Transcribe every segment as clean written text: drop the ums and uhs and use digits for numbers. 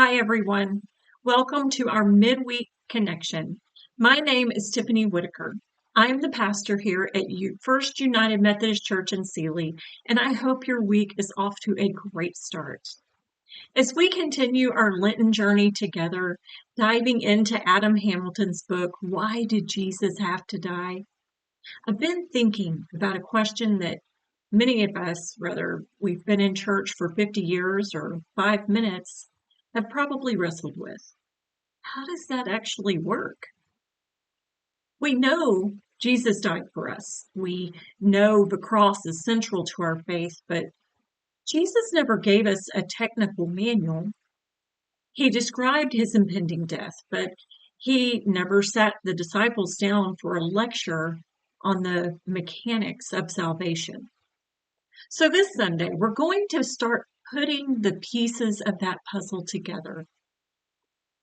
Hi, everyone. Welcome to our midweek connection. My name is Tiffani Whitaker. I'm the pastor here at First United Methodist Church in Sealy, and I hope your week is off to a great start. As we continue our Lenten journey together, diving into Adam Hamilton's book, Why Did Jesus Have to Die? I've been thinking about a question that many of us, whether we've been in church for 50 years or 5 minutes, have probably wrestled with. How does that actually work? We know Jesus died for us. We know the cross is central to our faith, but Jesus never gave us a technical manual. He described his impending death, but he never sat the disciples down for a lecture on the mechanics of salvation. So this Sunday, we're going to start putting the pieces of that puzzle together.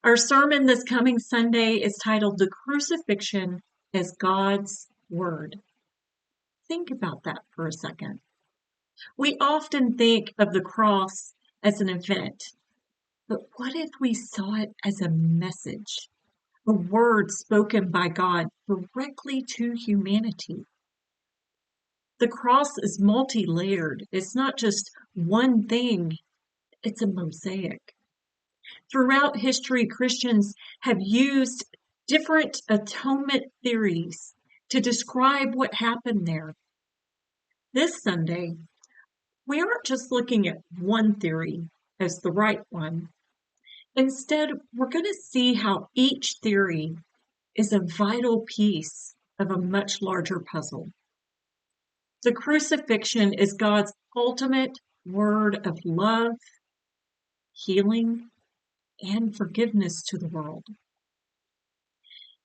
Our sermon this coming Sunday is titled The Crucifixion as God's Word. Think about that for a second. We often think of the cross as an event, but what if we saw it as a message, a word spoken by God directly to humanity? The cross is multi-layered. It's not just one thing, it's a mosaic. Throughout history, Christians have used different atonement theories to describe what happened there. This Sunday, we aren't just looking at one theory as the right one. Instead, we're going to see how each theory is a vital piece of a much larger puzzle. The crucifixion is God's ultimate word of love, healing, and forgiveness to the world.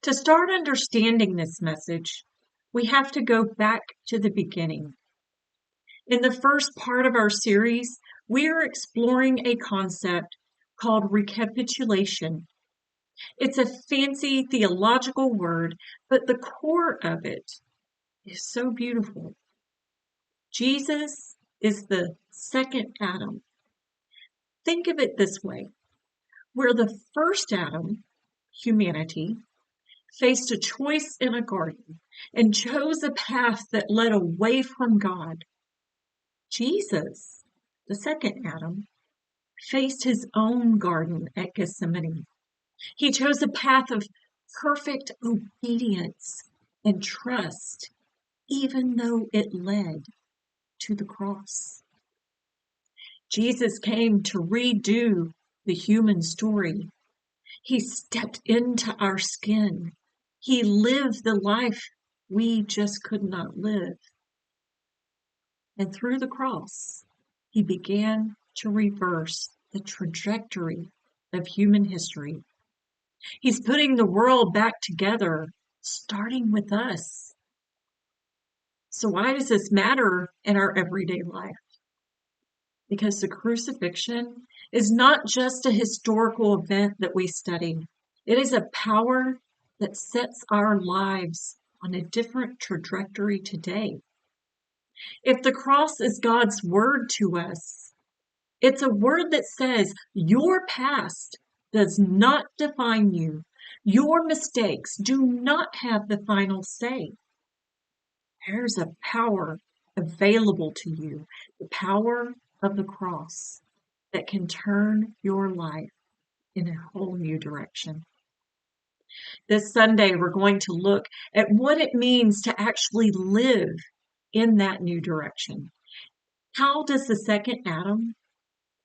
To start understanding this message, we have to go back to the beginning. In the first part of our series, we are exploring a concept called recapitulation. It's a fancy theological word, but the core of it is so beautiful. Jesus is the second Adam. Think of it this way. Where the first Adam, humanity, faced a choice in a garden and chose a path that led away from God, Jesus, the second Adam, faced his own garden at Gethsemane. He chose a path of perfect obedience and trust, even though it led to the cross. Jesus came to redo the human story. He stepped into our skin. He lived the life we just could not live. And through the cross, he began to reverse the trajectory of human history. He's putting the world back together, starting with us. So why does this matter in our everyday life? Because the crucifixion is not just a historical event that we study. It is a power that sets our lives on a different trajectory today. If the cross is God's word to us, it's a word that says your past does not define you. Your mistakes do not have the final say. There's a power available to you, the power of the cross that can turn your life in a whole new direction. This Sunday, we're going to look at what it means to actually live in that new direction. How does the second Adam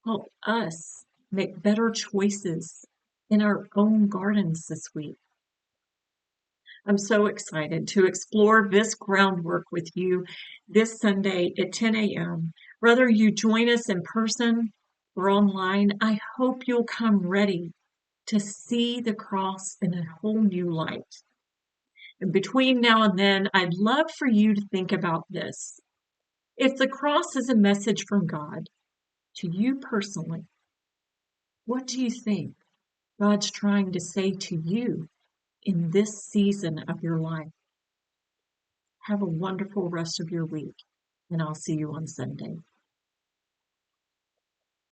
help us make better choices in our own gardens this week? I'm so excited to explore this groundwork with you this Sunday at 10 a.m. Whether you join us in person or online, I hope you'll come ready to see the cross in a whole new light. And between now and then, I'd love for you to think about this. If the cross is a message from God to you personally, what do you think God's trying to say to you in this season of your life? Have a wonderful rest of your week, and I'll see you on Sunday.